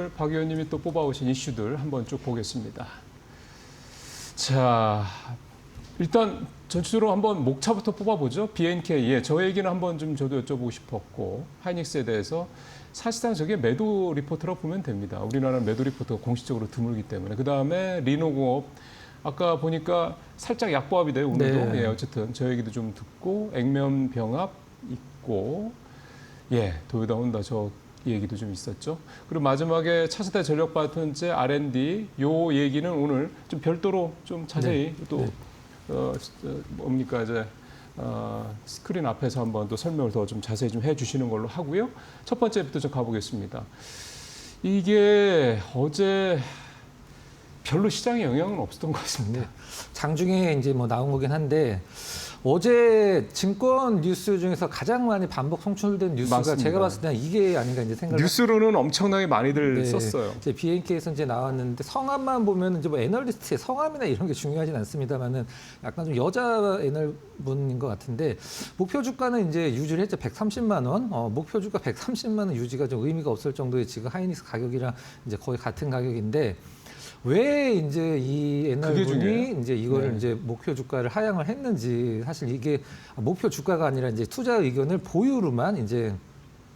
오늘 박 의원님이 또 뽑아오신 이슈들 한번 쭉 보겠습니다. 자, 일단 전체적으로 한번 목차부터 뽑아보죠. BNK. 예, 저 얘기는 한번 좀 저도 여쭤보고 싶었고, 하이닉스에 대해서 사실상 저게 매도 리포트라고 보면 됩니다. 우리나라는 매도 리포트가 공식적으로 드물기 때문에. 그 다음에 리노공업. 아까 보니까 살짝 약보합이 돼요, 오늘도. 네. 예, 어쨌든 저 얘기도 좀 듣고, 액면병합 있고, 예, 도요다 혼다 저 얘기도 좀 있었죠. 그리고 마지막에 차세대 전력 발전체 R&D 요 얘기는 오늘 좀 별도로 좀 자세히 또 뭡니까 이제 스크린 앞에서 한번 또 설명을 더 좀 자세히 좀 해주시는 걸로 하고요. 첫 번째부터 좀 가보겠습니다. 이게 어제 별로 시장에 영향은 없었던 것 같습니다. 장중에 이제 뭐 나온 거긴 한데 어제 증권 뉴스 중에서 가장 많이 반복 송출된 뉴스가 맞습니다. 제가 봤을 때는 이게 아닌가 이제 생각을 뉴스로는 엄청나게 많이들 썼어요. 이제 BNK에서 이제 나왔는데 성함만 보면 이제 뭐 애널리스트의 성함이나 이런 게 중요하진 않습니다만은 약간 좀 여자 애널분인 것 같은데 목표 주가는 이제 유지를 했죠. 130만 원. 목표 주가 130만 원 유지가 좀 의미가 없을 정도의 지금 하이닉스 가격이랑 이제 거의 같은 가격인데 왜 이제 이 애널분이 이제 이거를 이제 목표 주가를 하향을 했는지 사실 이게 목표 주가가 아니라 이제 투자 의견을 보유로만 이제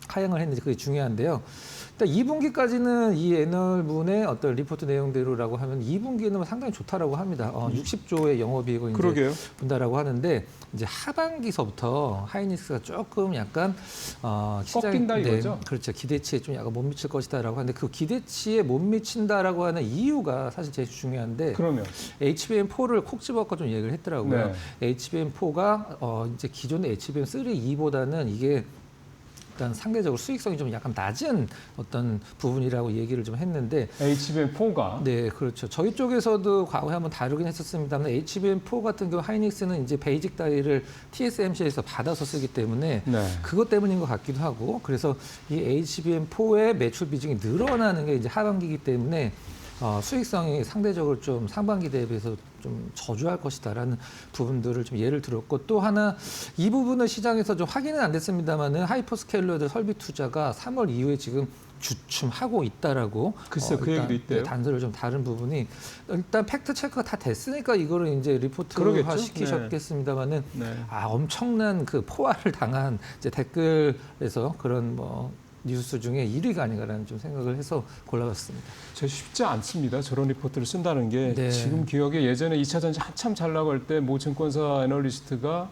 하향을 했는지 그게 중요한데요. 일단 2분기까지는 이 애널분의 어떤 리포트 내용대로라고 하면 2분기는 상당히 좋다라고 합니다. 60조의 영업이익을 이제 본다라고 하는데 이제 하반기서부터 하이닉스가 조금 약간 꺾인다 이거죠? 그렇죠. 기대치에 좀 약간 못 미칠 것이다라고 하는데 그 기대치에 못 미친다라고 하는 이유가 사실 제일 중요한데 그러면 HBM4를 콕 집어서 좀 얘기를 했더라고요. 네. HBM4가 이제 기존의 HBM3E보다는 이게 일단 상대적으로 수익성이 좀 약간 낮은 어떤 부분이라고 얘기를 좀 했는데 HBM4가 네, 그렇죠. 저희 쪽에서도 과거에 한번 다루긴 했었습니다만 HBM4 같은 경우 하이닉스는 이제 베이직 다이를 TSMC에서 받아서 쓰기 때문에 그것 때문인 것 같기도 하고 그래서 이 HBM4의 매출 비중이 늘어나는 게 이제 하반기이기 때문에 수익성이 상대적으로 좀 상반기 대비해서 좀 저조할 것이다라는 부분들을 좀 예를 들었고 또 하나 이 부분은 시장에서 좀 확인은 안 됐습니다만은 하이퍼스케일러들 설비 투자가 3월 이후에 지금 주춤하고 있다라고 글쎄 그 얘기도 있대요. 단서를 좀 다른 부분이 일단 팩트 체크가 다 됐으니까 이거를 이제 리포트화 시키셨겠습니다만은 엄청난 그 포화를 당한 이제 댓글에서 그런 뭐 뉴스 중에 1위가 아닌가라는 좀 생각을 해서 골라봤습니다. 쉽지 않습니다. 저런 리포트를 쓴다는 게 지금 기억에 예전에 2차 전지 한참 잘 나갈 때 모 증권사 애널리스트가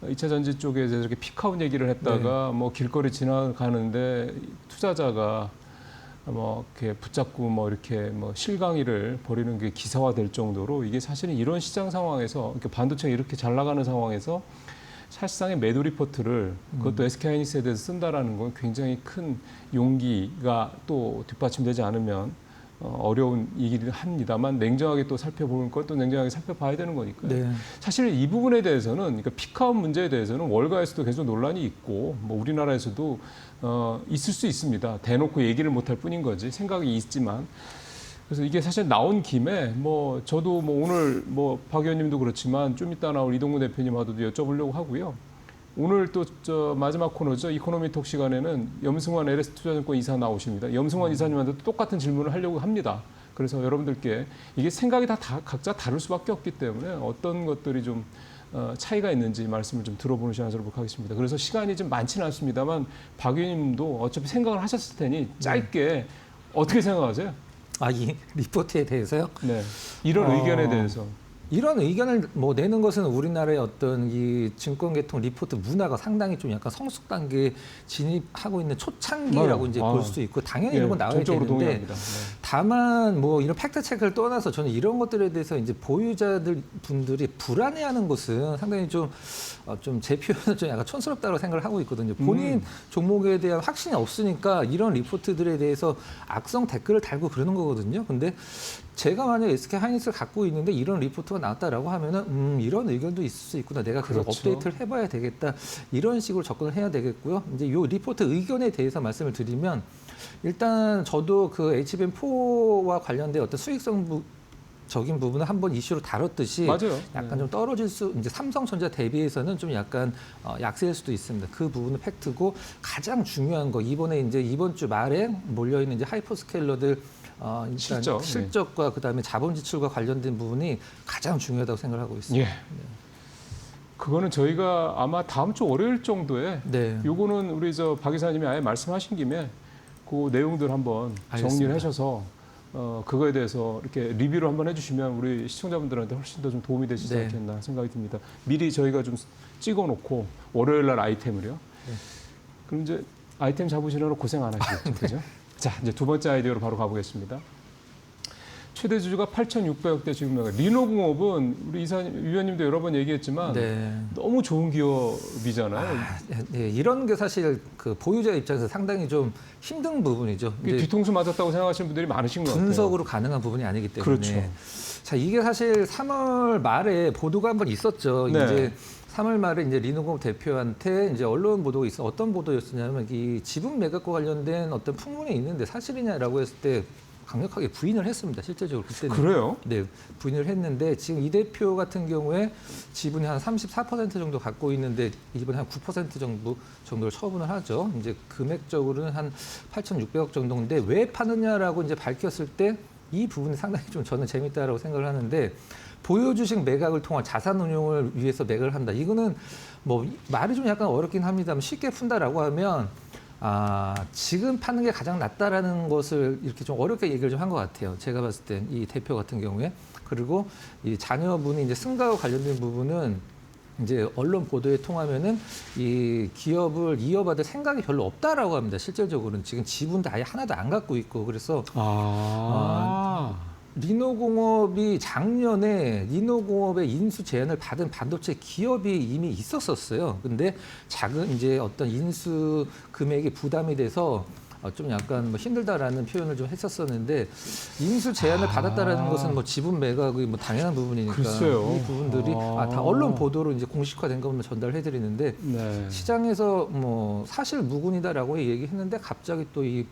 2차 전지 쪽에 저렇게 피크아웃 얘기를 했다가 뭐 길거리 지나가는데 투자자가 뭐 이렇게 붙잡고 뭐 이렇게 뭐 실강의를 벌이는 게 기사화될 정도로 이게 사실은 이런 시장 상황에서 이렇게 반도체가 이렇게 잘 나가는 상황에서 사실상의 매도 리포트를 그것도 SK하이닉스에 대해서 쓴다라는 건 굉장히 큰 용기가 또 뒷받침되지 않으면 어려운 일이긴 합니다만 냉정하게 또 살펴보는 것도 냉정하게 살펴봐야 되는 거니까요. 사실 이 부분에 대해서는 그러니까 피크아웃 문제에 대해서는 월가에서도 계속 논란이 있고 뭐 우리나라에서도 있을 수 있습니다. 대놓고 얘기를 못할 뿐인 거지 생각이 있지만 그래서 이게 사실 나온 김에 뭐 저도 뭐 오늘 뭐 박 의원님도 그렇지만 좀 이따 나올 이동구 대표님하고도 여쭤보려고 하고요. 오늘 또 저 마지막 코너죠. 이코노미톡 시간에는 염승환 LS투자증권 이사 나오십니다. 염승환 이사님한테도 똑같은 질문을 하려고 합니다. 그래서 여러분들께 이게 생각이 다 각자 다를 수밖에 없기 때문에 어떤 것들이 좀 차이가 있는지 말씀을 좀 들어보는 시간을 갖도록 하겠습니다. 그래서 시간이 좀 많지는 않습니다만 박 의원님도 어차피 생각을 하셨을 테니 짧게 어떻게 생각하세요? 이 리포트에 대해서요? 네. 이런 의견에 대해서. 이런 의견을 뭐 내는 것은 우리나라의 어떤 이 증권계통 리포트 문화가 상당히 좀 약간 성숙 단계에 진입하고 있는 초창기라고 이제 볼 수도 있고 당연히 이런 건 나와야 되는데 다만 뭐 이런 팩트 체크를 떠나서 저는 이런 것들에 대해서 이제 보유자들 분들이 불안해하는 것은 상당히 좀 제 표현은 좀 약간 촌스럽다고 생각을 하고 있거든요. 본인 종목에 대한 확신이 없으니까 이런 리포트들에 대해서 악성 댓글을 달고 그러는 거거든요. 근데 제가 만약 SK하이닉스를 갖고 있는데 이런 리포트가 나왔다라고 하면은 이런 의견도 있을 수 있구나. 내가 계속 업데이트를 해봐야 되겠다. 이런 식으로 접근을 해야 되겠고요. 이제 이 리포트 의견에 대해서 말씀을 드리면 일단 저도 그 HBM4와 관련된 어떤 수익성 적인 부분은 한번 이슈로 다뤘듯이 맞아요. 약간 좀 떨어질 수 이제 삼성전자 대비해서는 좀 약간 약세일 수도 있습니다. 그 부분은 팩트고 가장 중요한 거 이번에 이제 이번 주 말에 몰려 있는 이제 하이퍼스케일러들 일단 실적과 그다음에 자본 지출과 관련된 부분이 가장 중요하다고 생각하고 있습니다. 예. 그거는 저희가 아마 다음 주 월요일 정도에 요거는 우리 박 이사님이 아예 말씀하신 김에 그 내용들 한번 정리를 하셔서 그거에 대해서 이렇게 리뷰를 한번 해주시면 우리 시청자분들한테 훨씬 더 좀 도움이 되시지 않겠나 생각이 듭니다. 미리 저희가 좀 찍어놓고 월요일 날 아이템을요. 그럼 이제 아이템 잡으시느라 고생 안 하시겠죠, 그죠? 자, 이제 두 번째 아이디어로 바로 가보겠습니다. 최대 주주가 8,600억대 지금 리노공업은 우리 위원님도 여러 번 얘기했지만 너무 좋은 기업이잖아요. 이런 게 사실 그 보유자 입장에서 상당히 좀 힘든 부분이죠. 이제 뒤통수 맞았다고 생각하시는 분들이 많으신 것 같아요. 분석으로 가능한 부분이 아니기 때문에. 그렇죠. 자, 이게 사실 3월 말에 보도가 한번 있었죠. 이제 3월 말에 이제 리노공업 대표한테 이제 언론 보도가 있어 어떤 보도였었냐면 이 지분 매각과 관련된 어떤 풍문이 있는데 사실이냐라고 했을 때. 강력하게 부인을 했습니다. 실제적으로 그때는. 그래요? 네, 부인을 했는데 지금 이 대표 같은 경우에 지분이 한 34% 정도 갖고 있는데 이번에 한 9% 정도를 처분을 하죠. 이제 금액적으로는 한 8,600억 정도인데 왜 파느냐라고 이제 밝혔을 때 이 부분이 상당히 좀 저는 재밌다라고 생각을 하는데 보유주식 매각을 통한 자산 운용을 위해서 매각을 한다. 이거는 뭐 말이 좀 약간 어렵긴 합니다만 쉽게 푼다라고 하면. 지금 파는 게 가장 낫다라는 것을 이렇게 좀 어렵게 얘기를 좀 한 것 같아요. 제가 봤을 때 이 대표 같은 경우에. 그리고 이 자녀분이 이제 승가와 관련된 부분은 이제 언론 보도에 통하면은 이 기업을 이어받을 생각이 별로 없다라고 합니다. 실질적으로는 지금 지분도 아예 하나도 안 갖고 있고 그래서 리노공업이 작년에 리노공업의 인수 제안을 받은 반도체 기업이 이미 있었었어요. 근데 작은 이제 어떤 인수 금액이 부담이 돼서 좀 약간 뭐 힘들다라는 표현을 좀 했었었는데 인수 제안을 받았다라는 것은 뭐 지분 매각이 뭐 당연한 부분이니까 글쎄요. 이 부분들이 다 언론 보도로 이제 공식화된 것만 전달해드리는데 시장에서 뭐 사실 무근이다라고 얘기했는데 갑자기 또 이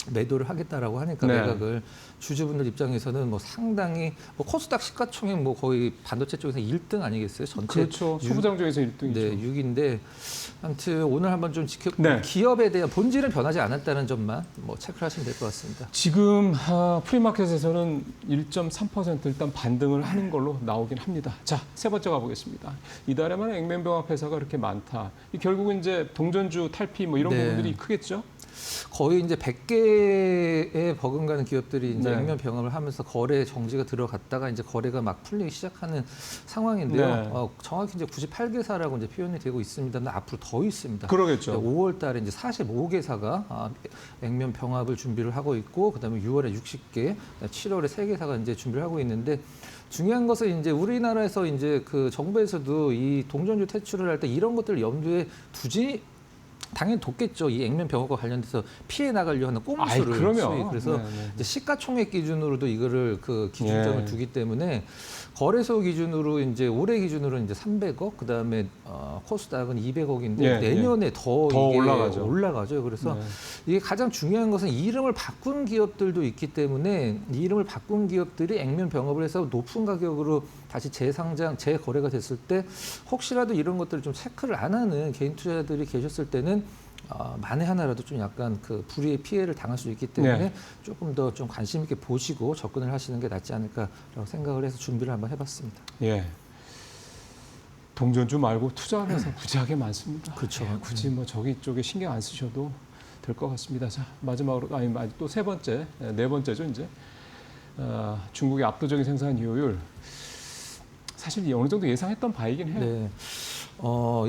매도를 하겠다라고 하니까 매각을 주주분들 입장에서는 뭐 상당히 뭐 코스닥 시가총액 뭐 거의 반도체 쪽에서 1등 아니겠어요? 전체 그렇죠. 소부장 중에서 1등이죠. 네, 6인데 아무튼 오늘 한번 좀 기업에 대한 본질은 변하지 않았다는 점만 뭐 체크를 하시면 될 것 같습니다. 지금 프리마켓에서는 1.3% 일단 반등을 하는 걸로 나오긴 합니다. 자, 세 번째 가보겠습니다. 이달에만 액면병합 회사가 그렇게 많다. 결국은 이제 동전주 탈피 뭐 이런 부분들이 크겠죠? 거의 이제 100개에 버금가는 기업들이 이제 액면 병합을 하면서 거래 정지가 들어갔다가 이제 거래가 막 풀리기 시작하는 상황인데요. 정확히 이제 98개사라고 이제 표현이 되고 있습니다만 앞으로 더 있습니다. 그러겠죠. 5월달에 이제 45개사가 액면 병합을 준비를 하고 있고, 그다음에 6월에 60개, 7월에 3개사가 이제 준비를 하고 있는데. 중요한 것은 이제 우리나라에서 이제 그 정부에서도 이 동전주 퇴출을 할 때 이런 것들을 염두에 두지. 당연히 뒀겠죠. 이 액면 병합과 관련돼서 피해 나가려 하는 꼼수를 수익. 그래서 이제 시가총액 기준으로도 이거를 그 기준점을 두기 때문에 거래소 기준으로 이제 올해 기준으로 이제 300억, 그다음에 코스닥은 200억인데 내년에 더 이게 올라가죠. 그래서 이게 가장 중요한 것은 이름을 바꾼 기업들도 있기 때문에 이 이름을 바꾼 기업들이 액면 병합을 해서 높은 가격으로 다시 재상장, 재거래가 됐을 때 혹시라도 이런 것들을 좀 체크를 안 하는 개인 투자자들이 계셨을 때는 만에 하나라도 좀 약간 그 불이의 피해를 당할 수 있기 때문에 조금 더 좀 관심 있게 보시고 접근을 하시는 게 낫지 않을까라고 생각을 해서 준비를 한번 해봤습니다. 예. 동전주 말고 투자를 해서 무지하게 많습니다. 그렇죠. 굳이 뭐 저기 쪽에 신경 안 쓰셔도 될 것 같습니다. 자, 마지막으로 또 세 번째, 네 번째죠 이제 중국의 압도적인 생산 효율. 사실 어느 정도 예상했던 바이긴 해요.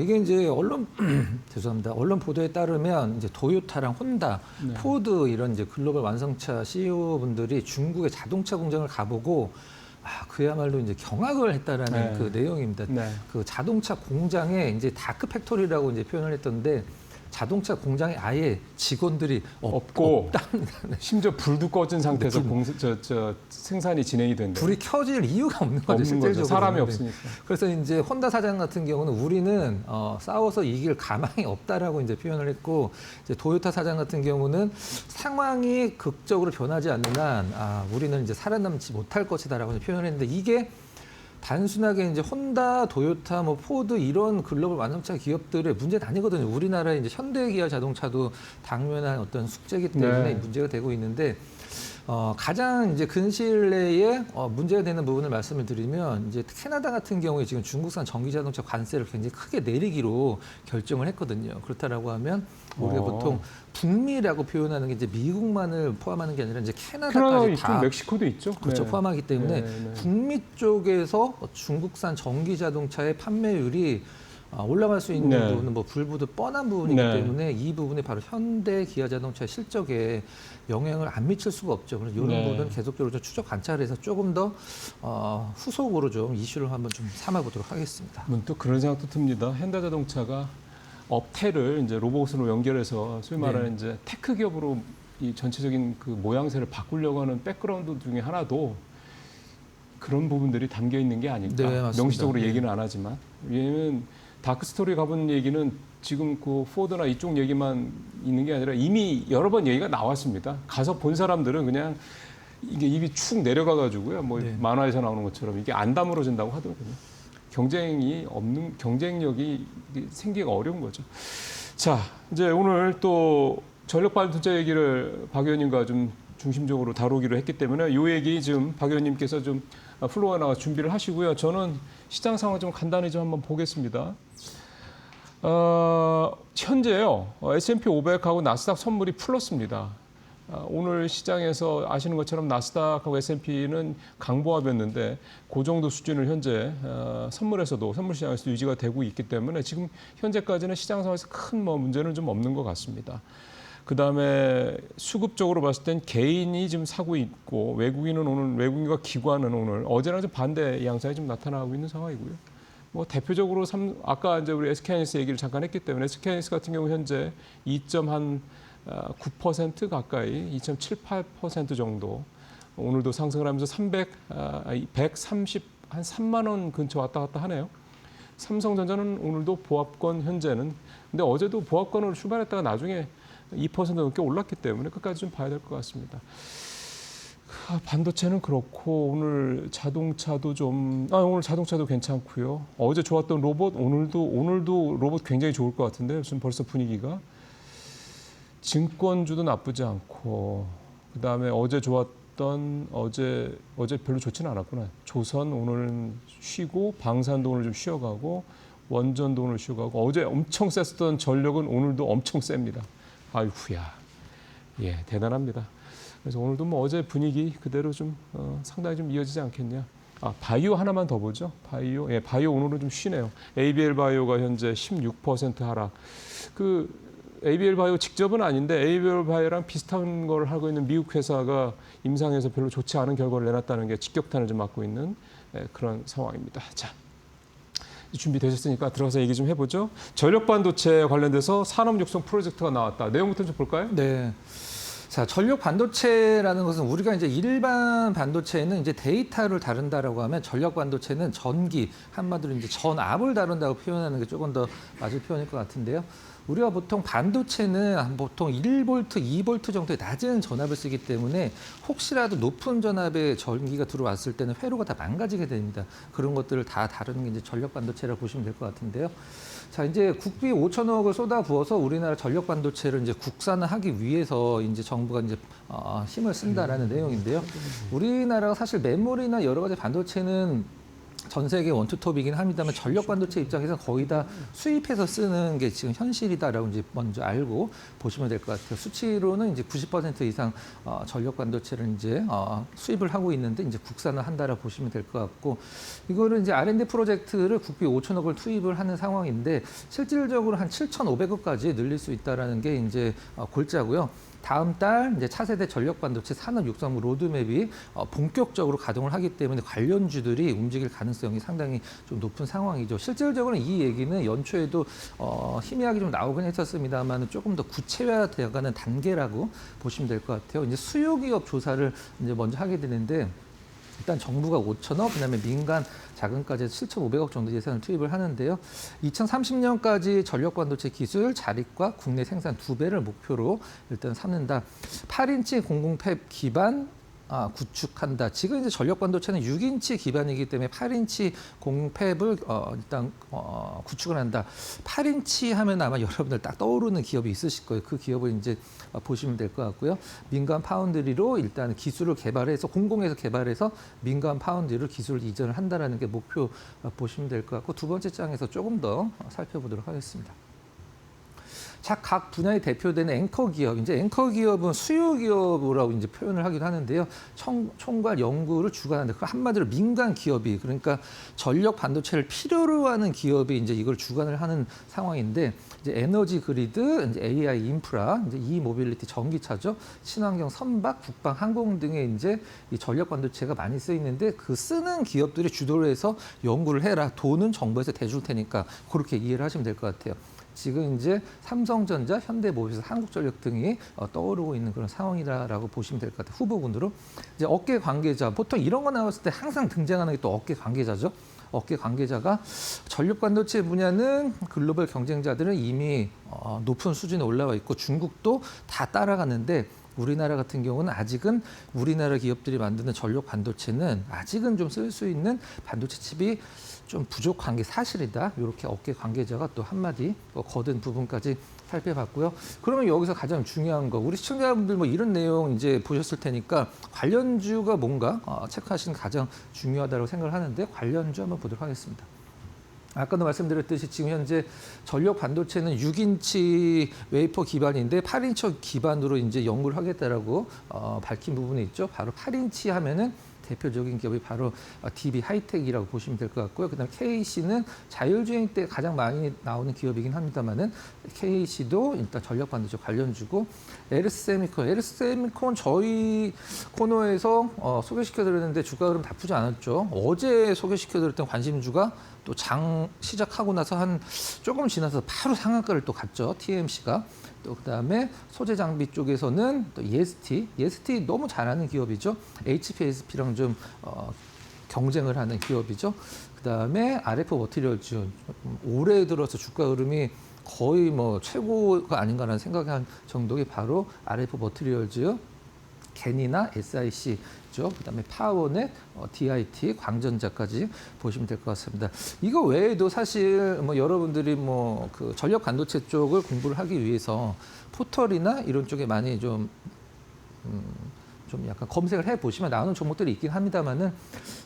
이게 이제 죄송합니다. 언론 보도에 따르면 이제 도요타랑 혼다, 포드 이런 이제 글로벌 완성차 CEO분들이 중국의 자동차 공장을 가보고 그야말로 이제 경악을 했다라는 그 내용입니다. 그 자동차 공장에 이제 다크 팩토리라고 이제 표현을 했던데 자동차 공장에 아예 직원들이 없고 없답니다. 심지어 불도 꺼진 상태에서 생산이 진행이 된다. 불이 켜질 이유가 없는 거죠. 없는 거죠. 실질적으로. 사람이 없으니까. 그래서 이제 혼다 사장 같은 경우는 우리는 싸워서 이길 가망이 없다라고 이제 표현을 했고, 이제 도요타 사장 같은 경우는 상황이 극적으로 변하지 않는 한 우리는 이제 살아남지 못할 것이다라고 표현을 했는데, 이게 단순하게 이제 혼다, 도요타, 뭐 포드 이런 글로벌 완성차 기업들의 문제는 아니거든요. 우리나라의 이제 현대기아 자동차도 당면한 어떤 숙제이기 때문에 문제가 되고 있는데, 가장 이제 근시일 내에 문제가 되는 부분을 말씀을 드리면, 이제 캐나다 같은 경우에 지금 중국산 전기 자동차 관세를 굉장히 크게 내리기로 결정을 했거든요. 그렇다라고 하면 우리가 보통 북미라고 표현하는 게 이제 미국만을 포함하는 게 아니라 이제 캐나다까지 다 멕시코도 있죠. 그렇죠. 포함하기 때문에 북미 쪽에서 중국산 전기 자동차의 판매율이 올라갈 수 있는 부분은 뭐 불보듯 뻔한 부분이기 때문에 이 부분이 바로 현대 기아 자동차의 실적에 영향을 안 미칠 수가 없죠. 그래서 이런 부분은 계속적으로 좀 추적 관찰해서 조금 더 후속으로 좀 이슈를 한번 좀 삼아보도록 하겠습니다. 문득 그런 생각도 듭니다. 현대자동차가 업태를 이제 로봇으로 연결해서 소위 말하는 이제 테크 기업으로 이 전체적인 그 모양새를 바꾸려고 하는 백그라운드 중에 하나도 그런 부분들이 담겨 있는 게 아닐까. 명시적으로 얘기는 안 하지만, 왜냐하면 다크 스토리 가본 얘기는 지금 그 포드나 이쪽 얘기만 있는 게 아니라 이미 여러 번 얘기가 나왔습니다. 가서 본 사람들은 그냥 이게 입이 축 내려가가지고요. 뭐 만화에서 나오는 것처럼 이게 안 다물어진다고 하더라고요. 경쟁력이 생기기가 어려운 거죠. 자, 이제 오늘 또 전력 발전차 얘기를 박 의원님과 좀 중심적으로 다루기로 했기 때문에 이 얘기 지금 박 의원님께서 좀 플로어에 나가 준비를 하시고요. 저는 시장 상황 좀 간단히 좀 한번 보겠습니다. 현재요, S&P 500하고 나스닥 선물이 플러스입니다. 오늘 시장에서 아시는 것처럼 나스닥하고 S&P는 강보합이었는데 그 정도 수준을 현재 선물 시장에서 유지가 되고 있기 때문에 지금 현재까지는 시장 상황에서 큰 문제는 좀 없는 것 같습니다. 그다음에 수급적으로 봤을 땐 개인이 지금 사고 있고 외국인과 기관은 오늘 어제랑 좀 반대 양상이 좀 나타나고 있는 상황이고요. 뭐 대표적으로 아까 이제 우리 SK하이닉스 얘기를 잠깐 했기 때문에 SK하이닉스 같은 경우 현재 2.9% 가까이 2.78% 정도 오늘도 상승을 하면서 130 한 3만 원 근처 왔다 갔다 하네요. 삼성전자는 오늘도 보합권 현재는 근데 어제도 보합권으로 출발했다가 나중에 2% 넘게 올랐기 때문에 끝까지 좀 봐야 될 것 같습니다. 반도체는 그렇고 오늘 자동차도 오늘 자동차도 괜찮고요. 어제 좋았던 로봇 오늘도 로봇 굉장히 좋을 것 같은데 지금 벌써 분위기가 증권주도 나쁘지 않고 그다음에 어제 좋았던 어제 별로 좋지는 않았구나. 조선 오늘은 쉬고 방산도 오늘 좀 쉬어가고 원전도 오늘 쉬어가고 어제 엄청 셌었던 전력은 오늘도 엄청 셉니다. 아이쿠야, 예, 대단합니다. 그래서 오늘도 뭐 어제 분위기 그대로 좀 상당히 좀 이어지지 않겠냐. 바이오 하나만 더 보죠. 바이오 오늘은 좀 쉬네요. ABL 바이오가 현재 16% 하락. 그 ABL 바이오 직접은 아닌데 ABL 바이오랑 비슷한 걸 하고 있는 미국 회사가 임상에서 별로 좋지 않은 결과를 내놨다는 게 직격탄을 좀 맞고 있는 그런 상황입니다. 자. 준비되셨으니까 들어가서 얘기 좀 해보죠. 전력 반도체 관련돼서 산업 육성 프로젝트가 나왔다. 내용부터 좀 볼까요? 네. 자, 전력 반도체라는 것은 우리가 이제 일반 반도체는 이제 데이터를 다룬다라고 하면 전력 반도체는 전기, 한마디로 이제 전압을 다룬다고 표현하는 게 조금 더 맞을 표현일 것 같은데요. 우리가 보통 반도체는 보통 1V, 2V 정도의 낮은 전압을 쓰기 때문에 혹시라도 높은 전압의 전기가 들어왔을 때는 회로가 다 망가지게 됩니다. 그런 것들을 다 다루는 게 이제 전력 반도체라고 보시면 될 것 같은데요. 자, 이제 국비 5천억을 쏟아부어서 우리나라 전력 반도체를 이제 국산화하기 위해서 이제 정부가 이제 힘을 쓴다라는 내용인데요. 우리나라가 사실 메모리나 여러 가지 반도체는 전 세계 원투톱이긴 합니다만 전력 반도체 입장에서 거의 다 수입해서 쓰는 게 지금 현실이다라고 이제 먼저 알고 보시면 될 것 같아요. 수치로는 이제 90% 이상 전력 반도체를 이제 수입을 하고 있는데 이제 국산을 한다라고 보시면 될 것 같고 이거를 이제 R&D 프로젝트를 국비 5천억을 투입을 하는 상황인데 실질적으로 한 7,500억까지 늘릴 수 있다라는 게 이제 골자고요. 다음 달 이제 차세대 전력 반도체 산업 육성 로드맵이 본격적으로 가동을 하기 때문에 관련주들이 움직일 가능성이 상당히 좀 높은 상황이죠. 실질적으로 이 얘기는 연초에도 희미하게 좀 나오긴 했었습니다만 조금 더 구체화되어가는 단계라고 보시면 될 것 같아요. 이제 수요 기업 조사를 이제 먼저 하게 되는데. 일단 정부가 5천억, 그다음에 민간 자금까지 7,500억 정도 예산을 투입을 하는데요. 2030년까지 전력 반도체 기술 자립과 국내 생산 2배를 목표로 일단 삼는다. 8인치 공공팹 기반 구축한다. 지금 이제 전력 반도체는 6인치 기반이기 때문에 8인치 공팹을 일단 구축을 한다. 8인치 하면 아마 여러분들 딱 떠오르는 기업이 있으실 거예요. 그 기업을 이제 보시면 될 것 같고요. 민간 파운드리로 일단 기술을 개발해서 공공에서 개발해서 민간 파운드리로 기술을 이전을 한다라는 게 목표 보시면 될 것 같고 두 번째 장에서 조금 더 살펴보도록 하겠습니다. 각 분야에 대표되는 앵커 기업, 이제 앵커 기업은 수요 기업이라고 이제 표현을 하기도 하는데요. 총괄 연구를 주관하는 한마디로 민간 기업이 그러니까 전력 반도체를 필요로 하는 기업이 이제 이걸 주관을 하는 상황인데 이제 에너지 그리드, 이제 AI 인프라, 이제 이 모빌리티 전기차죠, 친환경 선박, 국방, 항공 등에 이제 이 전력 반도체가 많이 쓰이는데 그 쓰는 기업들이 주도를 해서 연구를 해라. 돈은 정부에서 대줄 테니까 그렇게 이해를 하시면 될 것 같아요. 지금 이제 삼성전자, 현대모비스, 한국전력 등이 떠오르고 있는 그런 상황이라고 보시면 될 것 같아요. 후보군으로. 이제 업계 관계자, 보통 이런 거 나왔을 때 항상 등장하는 게 또 업계 관계자죠. 업계 관계자가 전력 반도체 분야는 글로벌 경쟁자들은 이미 높은 수준에 올라와 있고 중국도 다 따라가는데 우리나라 같은 경우는 아직은 우리나라 기업들이 만드는 전력 반도체는 아직은 좀 쓸 수 있는 반도체 칩이 좀 부족한 게 사실이다. 이렇게 업계 관계자가 또 한마디 거둔 부분까지 살펴봤고요. 그러면 여기서 가장 중요한 거, 우리 시청자분들 뭐 이런 내용 이제 보셨을 테니까 관련주가 뭔가 체크하시는 게 가장 중요하다고 생각을 하는데 관련주 한번 보도록 하겠습니다. 아까도 말씀드렸듯이 지금 현재 전력 반도체는 6인치 웨이퍼 기반인데 8인치 기반으로 이제 연구를 하겠다라고 밝힌 부분이 있죠. 바로 8인치 하면은 대표적인 기업이 바로 DB 하이텍이라고 보시면 될 것 같고요. 그다음 KC는 자율주행 때 가장 많이 나오는 기업이긴 합니다만은 KC도 일단 전력 반도체 관련주고 LS세미콘 저희 코너에서 소개시켜드렸는데 주가 흐름 나쁘지 않았죠. 어제 소개시켜드렸던 관심주가 또 장 시작하고 나서 한 조금 지나서 바로 상한가를 또 갔죠. TMC가. 또 그다음에 소재 장비 쪽에서는 또 EST 너무 잘하는 기업이죠. HPSP랑 좀 경쟁을 하는 기업이죠. 그다음에 RF 머티리얼즈 올해 들어서 주가 흐름이 거의 뭐 최고가 아닌가라는 생각이 한 정도가 바로 RF 머티리얼즈, 겐이나 SIC죠. 그다음에 파워넷, DIT, 광전자까지 보시면 될 것 같습니다. 이거 외에도 사실 뭐 여러분들이 뭐 그 전력 반도체 쪽을 공부를 하기 위해서 포털이나 이런 쪽에 많이 좀 약간 검색을 해 보시면 나오는 종목들이 있긴 합니다만은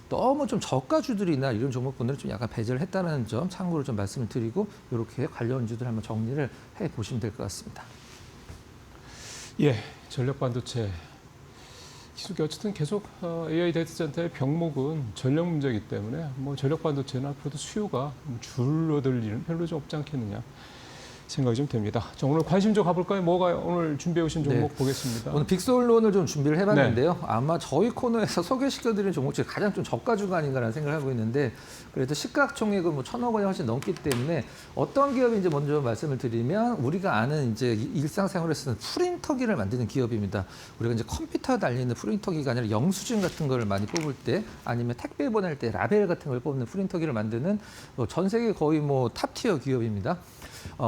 너무 좀 저가주들이나 이런 종목군들은 좀 약간 배제를 했다는 점 참고로 좀 말씀을 드리고 이렇게 관련주들 한번 정리를 해 보시면 될 것 같습니다. 예, 전력 반도체. 기술이 어쨌든 계속 AI 데이터 센터의 병목은 전력 문제이기 때문에 뭐 전력 반도체는 앞으로도 수요가 줄어들 일은 별로 좀 없지 않겠느냐 생각이 좀 됩니다. 자, 오늘 관심 좀 가볼까요? 뭐가 오늘 준비해 오신 종목 보겠습니다. 오늘 빅솔론을 좀 준비를 해봤는데요. 아마 저희 코너에서 소개시켜드린 종목 중에 가장 좀 저가주가 아닌가라는 생각을 하고 있는데 그래도 시가총액은 뭐 1,000억 원이 훨씬 넘기 때문에 어떤 기업인지 먼저 말씀을 드리면 우리가 아는 이제 일상생활에 쓰는 프린터기를 만드는 기업입니다. 우리가 이제 컴퓨터 달리는 프린터기가 아니라 영수증 같은 걸 많이 뽑을 때 아니면 택배 보낼 때 라벨 같은 걸 뽑는 프린터기를 만드는 전 세계 거의 뭐 탑티어 기업입니다.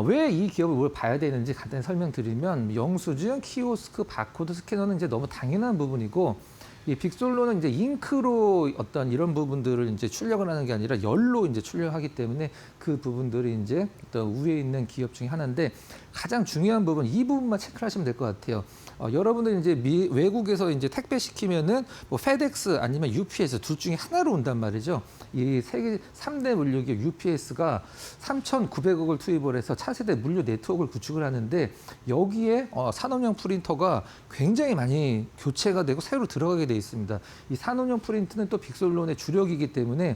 왜 이 기업을 뭘 봐야 되는지 간단히 설명드리면 영수증, 키오스크, 바코드, 스캐너는 이제 너무 당연한 부분이고 이 빅솔로는 이제 잉크로 어떤 이런 부분들을 이제 출력을 하는 게 아니라 열로 이제 출력하기 때문에 그 부분들이 이제 어떤 위에 있는 기업 중에 하나인데 가장 중요한 부분 이 부분만 체크를 하시면 될 것 같아요. 여러분들 이제 외국에서 이제 택배 시키면은 뭐 페덱스 아니면 UPS 둘 중에 하나로 온단 말이죠. 이 세계 3대 물류기업 UPS가 3,900억을 투입을 해서 차세대 물류 네트워크를 구축을 하는데 여기에 산업용 프린터가 굉장히 많이 교체가 되고 새로 들어가게 돼 있습니다. 이 산업용 프린트는 또 빅솔론의 주력이기 때문에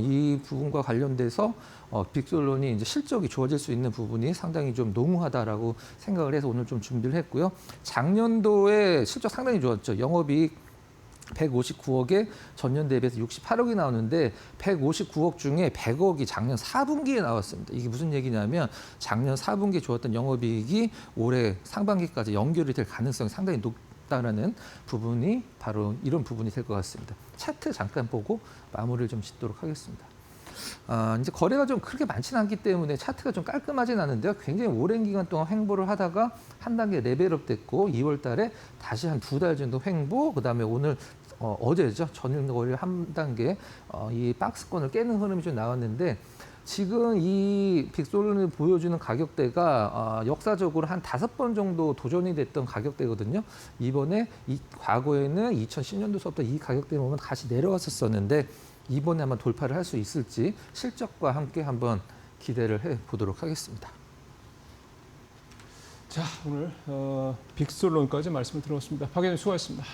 이 부분과 관련돼서 빅솔론이 이제 실적이 좋아질 수 있는 부분이 상당히 좀 농후하다라고 생각을 해서 오늘 좀 준비를 했고요. 작년도에 실적 상당히 좋았죠. 영업이익 159억에 전년 대비해서 68억이 나오는데 159억 중에 100억이 작년 4분기에 나왔습니다. 이게 무슨 얘기냐면 작년 4분기에 좋았던 영업이익이 올해 상반기까지 연결이 될 가능성이 상당히 높다라는 부분이 바로 이런 부분이 될 것 같습니다. 차트 잠깐 보고 마무리를 좀 짓도록 하겠습니다. 이제 거래가 좀 그렇게 많지는 않기 때문에 차트가 좀 깔끔하진 않은데요. 굉장히 오랜 기간 동안 횡보를 하다가 한 단계 레벨업 됐고 2월 달에 다시 한 2달 정도 횡보, 그다음에 오늘 어제죠. 전일 거래 한 단계 이 박스권을 깨는 흐름이 좀 나왔는데 지금 이 빅솔론이 보여주는 가격대가 역사적으로 한 5번 정도 도전이 됐던 가격대거든요. 이번에 과거에는 2010년도서부터 이 가격대를 보면 다시 내려왔었는데 이번에 아마 돌파를 할 수 있을지 실적과 함께 한번 기대를 해 보도록 하겠습니다. 자, 오늘 빅솔론까지 말씀을 들었습니다. 박 의원님 수고하셨습니다.